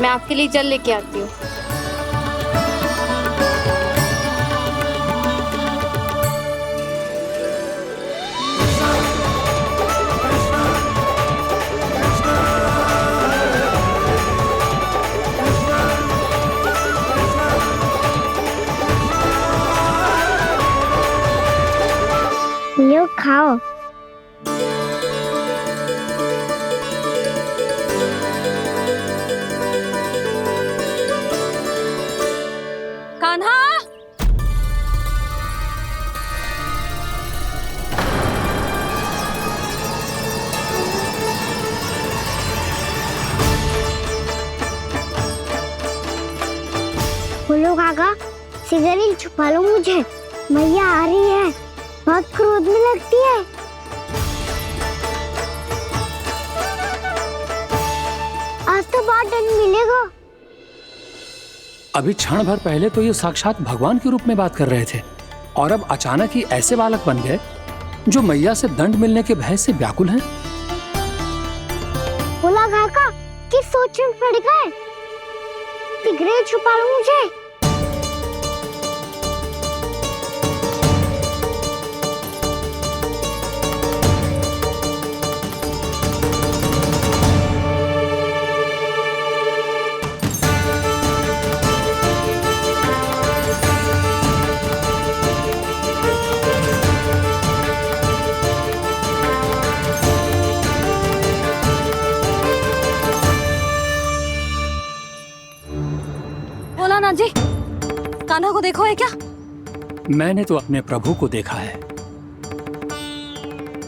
मैं आपके लिए जल लेके आती हूँ। लो खाओ। कान्हा, बोलो काका, सिगरेट छुपा लो मुझे, मैया आ रही है, बहुत क्रोध में लगती है। आज तो बहुत दंड मिलेगा। अभी क्षण भर पहले तो ये साक्षात भगवान के रूप में बात कर रहे थे और अब अचानक ही ऐसे बालक बन गए जो मैया से दंड मिलने के भय से व्याकुल हैं। बोला काका कि सोच में पड़ गए, सिगरेट छुपा लो मुझे। बोला ना जी, कान्हा को देखो है क्या? मैंने तो अपने प्रभु को देखा है।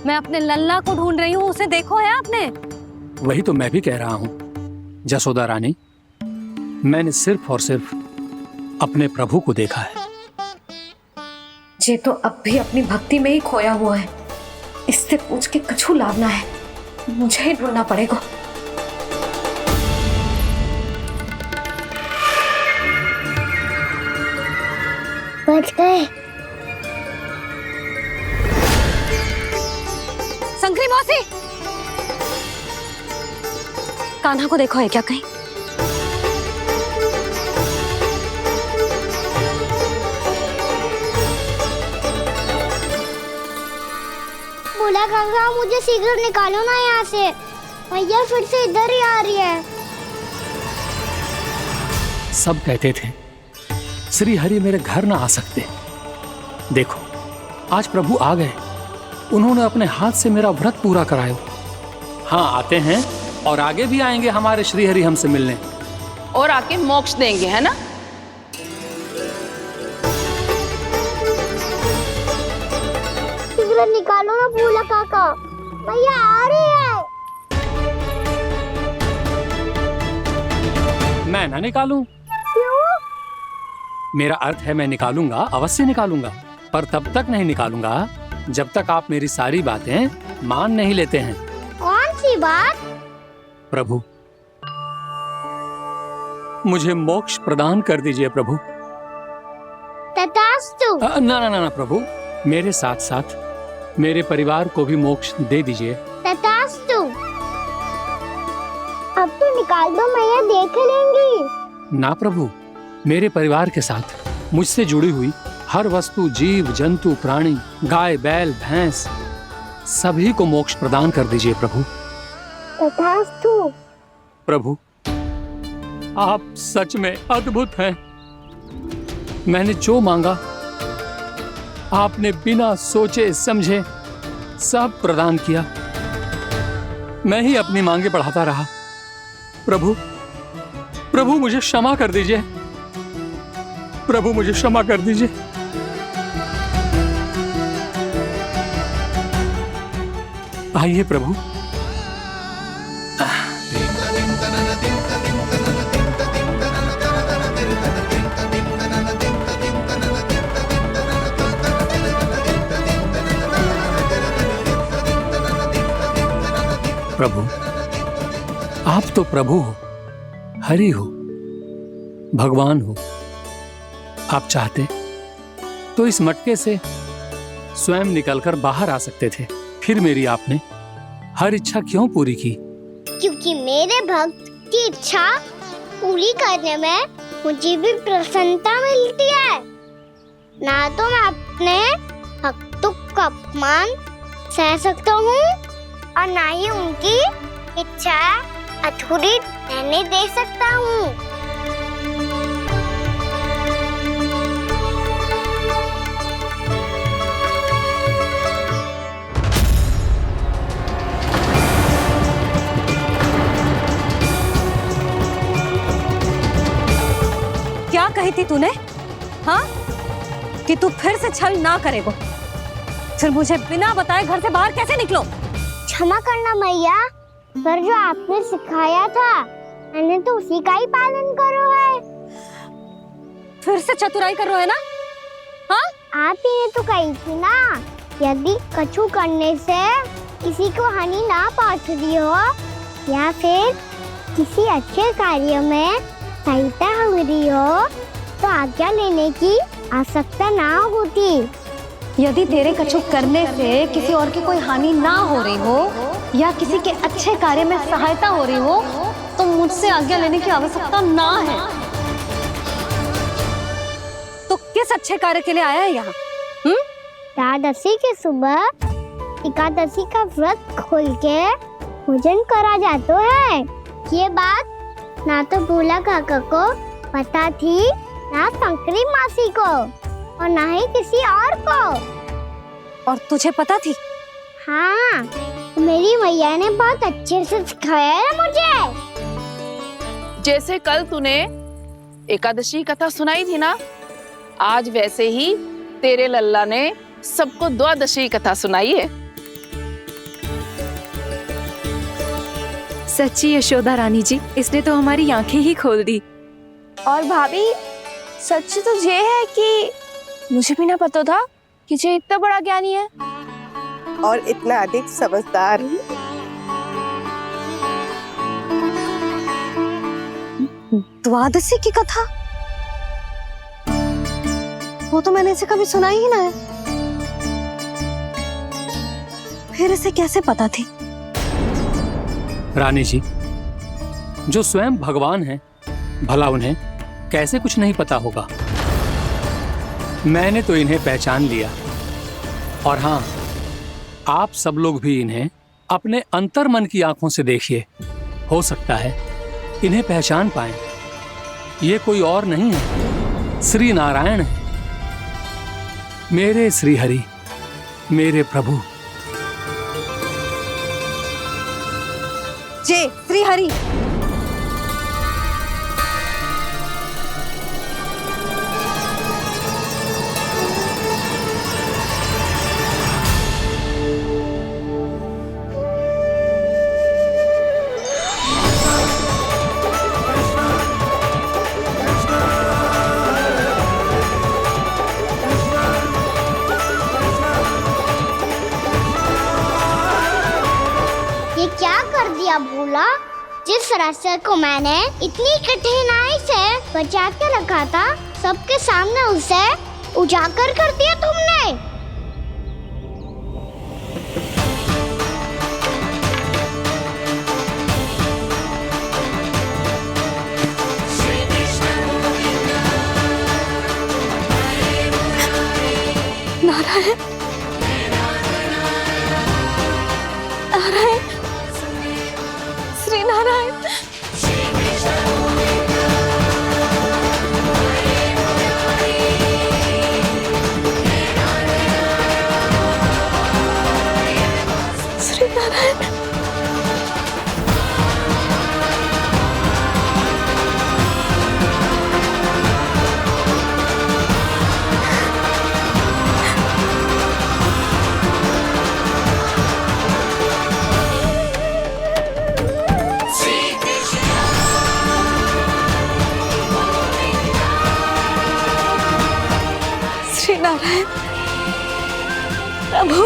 मैं अपने लल्ला को ढूंढ रही हूँ, उसे देखो है आपने? वही तो मैं भी कह रहा हूँ जसोदा रानी, मैंने सिर्फ और सिर्फ अपने प्रभु को देखा है। ये तो अब भी अपनी भक्ति में ही खोया हुआ है, इससे पूछ के कछु लाभ ना है, मुझे ही ढूंढना पड़ेगा। बच गए। संकरी मौसी, कान्हा को देखो है क्या कहीं? बोला काका मुझे सिगरेट निकालो ना यहाँ से, मैया फिर से इधर ही आ रही है। सब कहते थे श्री हरि मेरे घर ना आ सकते। देखो आज प्रभु आ गए, उन्होंने अपने हाथ से मेरा व्रत पूरा कराया। हाँ आते हैं और आगे भी आएंगे हमारे श्री हरि हमसे मिलने और आके मोक्ष देंगे, है ना? सिगरेट निकालो ना बोला काका, मैया आ रही है। मैं ना निकालूं? क्यों? मेरा अर्थ है मैं निकालूंगा, अवश्य निकालूंगा, पर तब तक नहीं निकालूंगा जब तक आप मेरी सारी बातें मान नहीं लेते हैं। कौन सी बात? प्रभु मुझे मोक्ष प्रदान कर दीजिए प्रभु। तथास्तु। ना ना ना ना प्रभु, मेरे साथ साथ मेरे परिवार को भी मोक्ष दे दीजिए। तथास्तु। अब तो निकाल दो, मैया देख लेंगी। ना प्रभु, मेरे परिवार के साथ मुझसे जुड़ी हुई हर वस्तु, जीव जंतु, प्राणी, गाय बैल भैंस, सभी को मोक्ष प्रदान कर दीजिए प्रभु। तथास्तु। प्रभु आप सच में अद्भुत हैं। मैंने जो मांगा आपने बिना सोचे समझे सब प्रदान किया। मैं ही अपनी मांगे बढ़ाता रहा। प्रभु प्रभु मुझे क्षमा कर दीजिए, प्रभु मुझे क्षमा कर दीजिए। आइए प्रभु। प्रभु आप तो प्रभु हो, हरि हो, भगवान हो। आप चाहते तो इस मटके से स्वयं निकलकर बाहर आ सकते थे, फिर मेरी आपने हर इच्छा क्यों पूरी की? क्योंकि मेरे भक्त की इच्छा पूरी करने में मुझे भी प्रसन्नता मिलती है। ना तो मैं अपने हक का अपमान सह सकता हूँ और ना ही उनकी इच्छा अधूरी रहने दे सकता हूँ। क्या कही थी तूने? हाँ, कि तू फिर से छल ना करेगा। फिर मुझे बिना बताए घर से बाहर कैसे निकलो? क्षमा करना मैया, पर जो आपने सिखाया था मैंने तो उसी का ही पालन करो है। फिर से चतुराई कर रहे हो है ना? हाँ, आप ही ने तो कही थी ना, यदि कछु करने से किसी को हानि ना पहुंच रही हो या फिर किसी अच्छे कार्य में सहायता हो रही हो तो आज्ञा लेने की आवश्यकता ना होती। यदि तेरे कछु करने से किसी और की कोई हानि ना हो रही हो या किसी के अच्छे कार्य में सहायता हो रही हो तो मुझसे आज्ञा लेने की आवश्यकता ना है। तो किस अच्छे कार्य के लिए आया है यहाँ? द्वादशी के सुबह एकादशी का व्रत खोल के भोजन करा जाता है। ये बात ना तो भोला काका को पता थी, ना शंकरी मासी को और ना ही किसी और को। और तुझे पता थी? हाँ, मेरी मैया ने बहुत अच्छे से सिखाया है मुझे। जैसे कल तूने एकादशी कथा सुनाई थी ना, आज वैसे ही तेरे लल्ला ने सबको द्वादशी कथा सुनाई है। सच्ची यशोदा रानी जी, इसने तो हमारी आंखें ही खोल दी। और भाभी, सच तो ये है कि मुझे भी ना पता था कि ये इतना बड़ा ज्ञानी है और इतना अधिक समझदार। द्वादशी की कथा? वो तो मैंने इसे कभी सुना ही ना है। फिर इसे कैसे पता थी? रानी जी, जो स्वयं भगवान हैं, भला उन्हें कैसे कुछ नहीं पता होगा। मैंने तो इन्हें पहचान लिया। और हाँ, आप सब लोग भी इन्हें अपने अंतर्मन की आंखों से देखिए, हो सकता है इन्हें पहचान पाएं। ये कोई और नहीं है, श्री नारायण है, मेरे श्री हरि, मेरे प्रभु। जय श्री हरि। ये क्या कर दिया भोला? जिस रास्ते को मैंने इतनी कठिनाई से बचा के रखा था, सबके सामने उसे उजागर कर दिया तुमने। नारायण, नारायण, श्री नारायण। श्री नारायण। श्री नारायण प्रभु।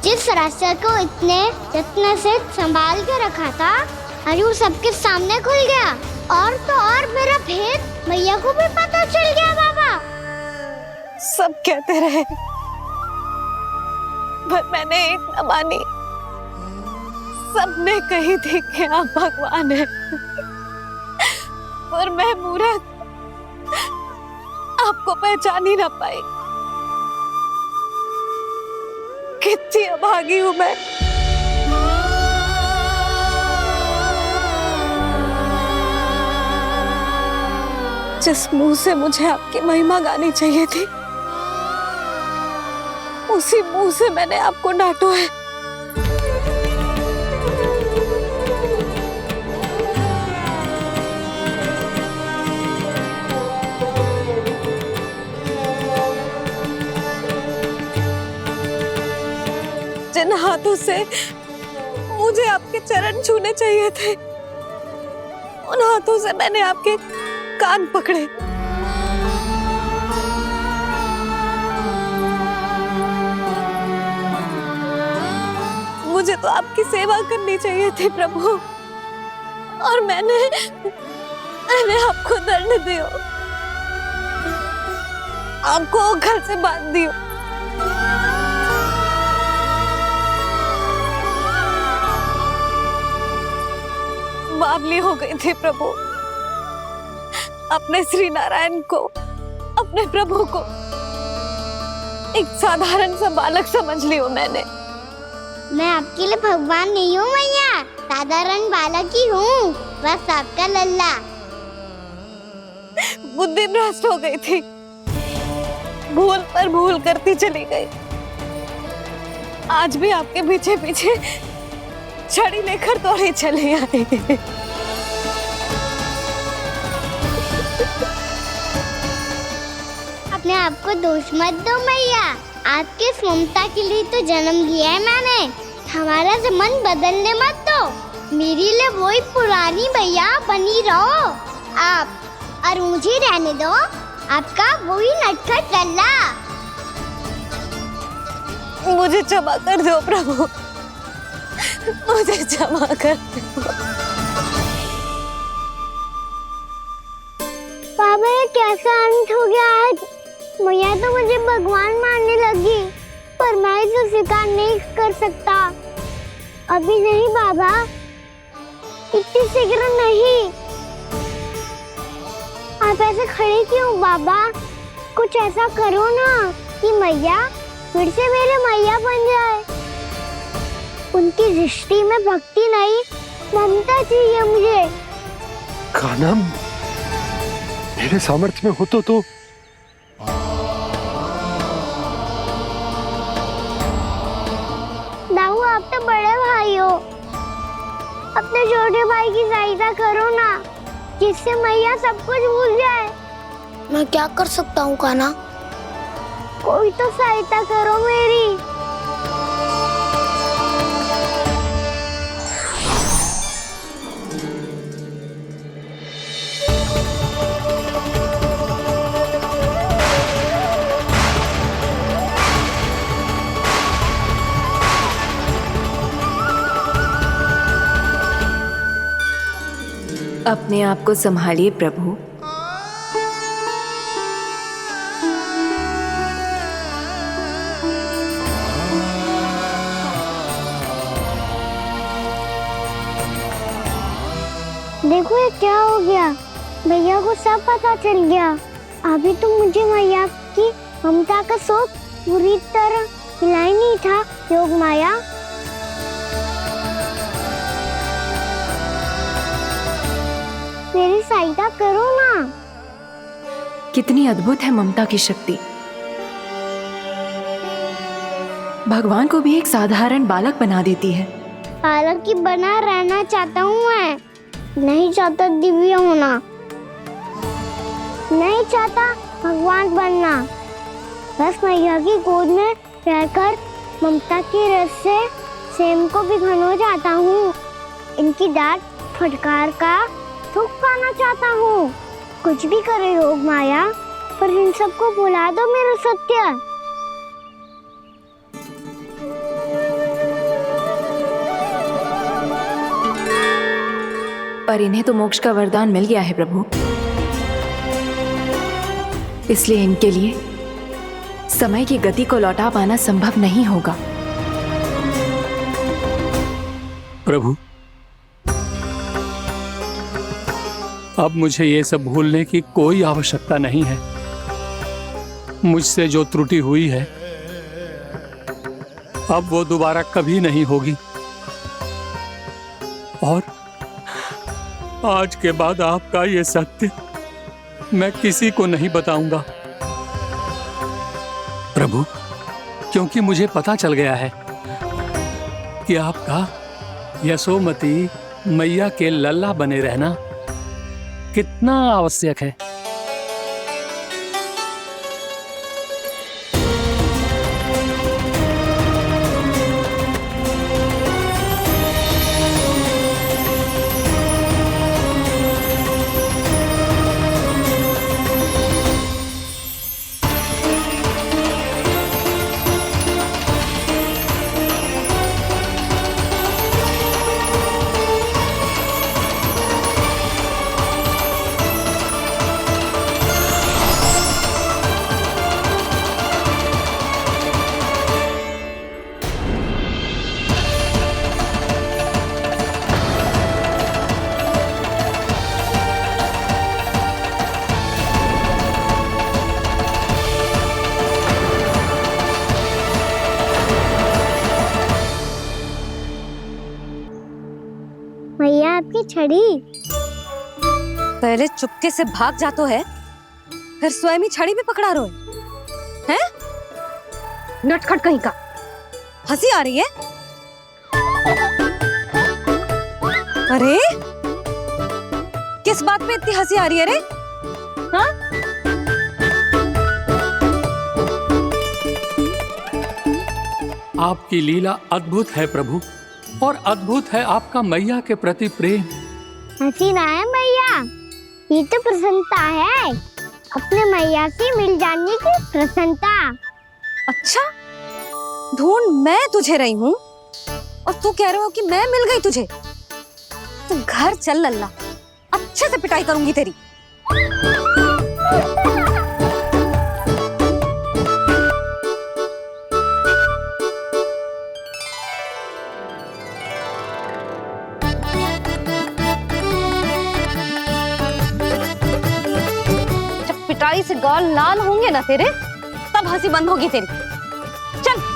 जिस रास्ते को इतने यत्न से संभाल के रखा था, आज वो सबके सामने खुल गया। और तो और मेरा भेद मैया को भी पता चल गया। बाबा सब कहते रहे, पर मैंने एक न मानी। सबने कही थी कि आप भगवान हैं, पर मैं मूरत आपको पहचान ही ना पाई। कितनी अभागी हूं मैं। जिस मुंह से मुझे आपकी महिमा गानी चाहिए थी, उसी मुंह से मैंने आपको डांटा है। जिन हाथों से मुझे आपके चरण छूने चाहिए थे, उन हाथों से मैंने आपके कान पकड़े। मुझे तो आपकी सेवा करनी चाहिए थी प्रभु, और मैंने आपको दंड दियो, आपको घर से बांध दियो। बावली हो गई थी प्रभु। अपने श्री नारायण को, अपने प्रभु को एक साधारण सा बालक समझ लियो मैंने। मैं आपके लिए भगवान नहीं हूँ मैया, साधारण बालक ही हूँ, बस आपका लल्ला। बुद्धि भ्रष्ट हो गई थी, भूल पर भूल करती चली गई। आज भी आपके पीछे पीछे छड़ी लेकर दौड़े चले आए। अपने आप को दोष मत दो मैया, आपके इस ममता के लिए तो जन्म लिया है मैंने। हमारा मन बदलने मत दो, मेरे लिए वही पुरानी भैया बनी रहो आप, और मुझे रहने दो आपका वही नटखट लल्ला। मुझे क्षमा कर दो प्रभु, मुझे क्षमा कर दो। बाबा ये कैसा अंत हो गया आज? मैया तो मुझे भगवान मानने लगी, पर मैं इसे स्वीकार नहीं कर सकता। अभी नहीं बाबा, इतनी शीघ्र नहीं। आप ऐसे खड़े क्यों बाबा? कुछ ऐसा करो ना कि मैया फिर से मेरे मैया बन जाए। उनकी दृष्टि में भक्ति नहीं, ममता चाहिए मुझे। कान्हा, मेरे सामर्थ्य में हो तो दाऊ, आप तो बड़े भाई हो, अपने छोटे भाई की सहायता करो ना, जिससे मैया सब कुछ भूल जाए। मैं क्या कर सकता हूँ कान्हा? कोई तो सहायता करो मेरी। अपने आप को संभालिए प्रभु। देखो ये क्या हो गया, भैया को सब पता चल गया। अभी तो मुझे मैया की ममता का शौक पूरी तरह मिला ही नहीं था। योग माया, मेरी सहायता करो ना। कितनी अद्भुत है ममता की शक्ति। भगवान को भी एक साधारण बालक बना देती है। बालक की बना रहना चाहता हूँ मैं, नहीं चाहता दिव्य होना, नहीं चाहता भगवान बनना। बस मैया की गोद में रहकर ममता की रस से सेम को भी घनो चाहता हूँ। इनकी डांट फटकार का सुख पाना चाहता हूँ। कुछ भी करे योग माया, पर इन सबको भुला दो मेरा सत्य। पर इन्हें तो मोक्ष का वरदान मिल गया है प्रभु, इसलिए इनके लिए समय की गति को लौटा पाना संभव नहीं होगा। प्रभु, अब मुझे ये सब भूलने की कोई आवश्यकता नहीं है। मुझसे जो त्रुटि हुई है अब वो दोबारा कभी नहीं होगी, और आज के बाद आपका ये सत्य मैं किसी को नहीं बताऊंगा प्रभु, क्योंकि मुझे पता चल गया है कि आपका यशोमती मैया के लल्ला बने रहना कितना आवश्यक है। मैया आपकी छड़ी। पहले चुपके से भाग जातो है, फिर स्वयं ही छड़ी भी पकड़ा रोए हैं? नटखट कहीं का। हंसी आ रही है? अरे किस बात पे इतनी हंसी आ रही है रे? हाँ? आपकी लीला अद्भुत है प्रभु, और अद्भुत है आपका मैया के प्रति प्रेम। हंसी ना है मैया, ये तो प्रसन्नता है, अपने मैया से मिल जाने की प्रसन्नता। अच्छा, ढूंढ मैं तुझे रही हूँ और तू कह रहे हो कि मैं मिल गई तुझे? तू घर चल लल्ला, अच्छे से पिटाई करूंगी तेरी। जब पिटाई से गाल लाल होंगे ना तेरे, तब हंसी बंद होगी तेरी। चल।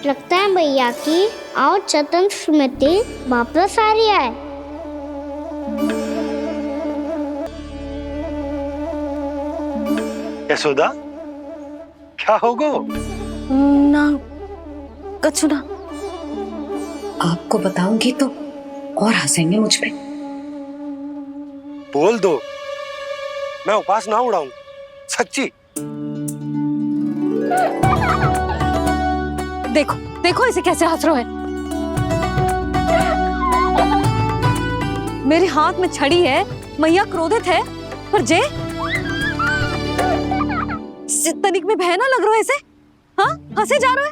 लगता है भैया की और चतन स्मृति वापस आ रही है। यशोदा, क्या होगो? ना कछु ना। आपको बताऊंगी तो और हंसेंगे मुझ पे। बोल दो, मैं उपवास ना उड़ाऊं, सच्ची। देखो देखो इसे कैसे हंस रहा है। मेरे हाथ में छड़ी है, मैया क्रोधित है, पर जे तनिक में भय ना लग रहा है इसे? हाँ, हंसे जा रहा है।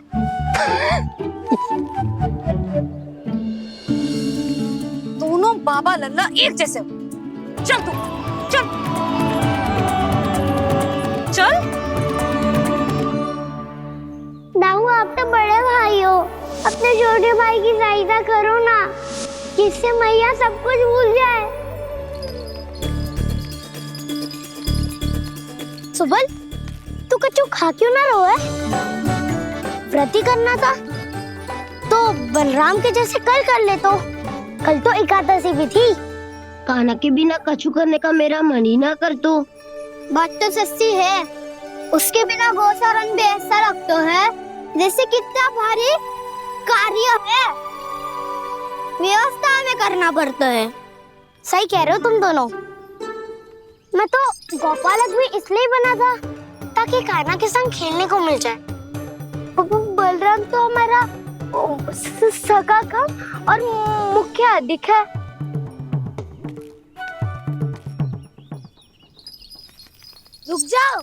दोनों बाबा लल्ला एक जैसे हो। चल तू, चल चल। दाऊ, आप तो बड़े भाई हो, अपने छोटे भाई की सहायता करो ना, जिससे मैया सब कुछ भूल जाए। सुबल, तू कच्चू खा क्यों ना रो है? व्रत ही करना था तो बलराम के जैसे कल कर ले। तो कल तो एकादशी भी थी। कान्हा के बिना कछु करने का मेरा मन ही ना कर। तो बात तो सच्ची है, उसके बिना गोचारण भी ऐसा लगता है जैसे कितना भारी कार्य है, व्यवस्था में करना पड़ता है। सही कह रहे हो तुम दोनों। मैं तो गोपालक भी इसलिए बना था ताकि कान्हा के संग खेलने को मिल जाए। बलराम तो हमारा सगा कम और मुख्य अधिक है। रुक जाओ,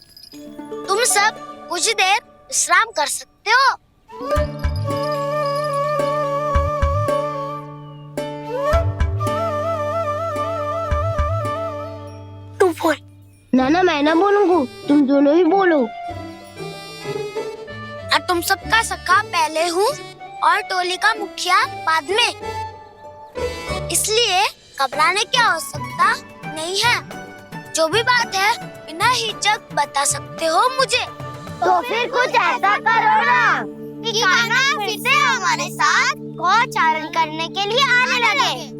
तुम सब कुछ देर विश्राम कर सकते हो। तू बोल। नाना मैं ना बोलूंगा, तुम दोनों ही बोलो। और तुम सबका सखा पहले हूँ और टोली का मुखिया बाद में, इसलिए घबराने की आवश्यकता नहीं है। जो भी बात है बिना हिचक बता सकते हो मुझे। तो फिर कुछ ऐसा करो ना कि कान्हा फिर से हमारे साथ गोचारण करने के लिए आने लगे।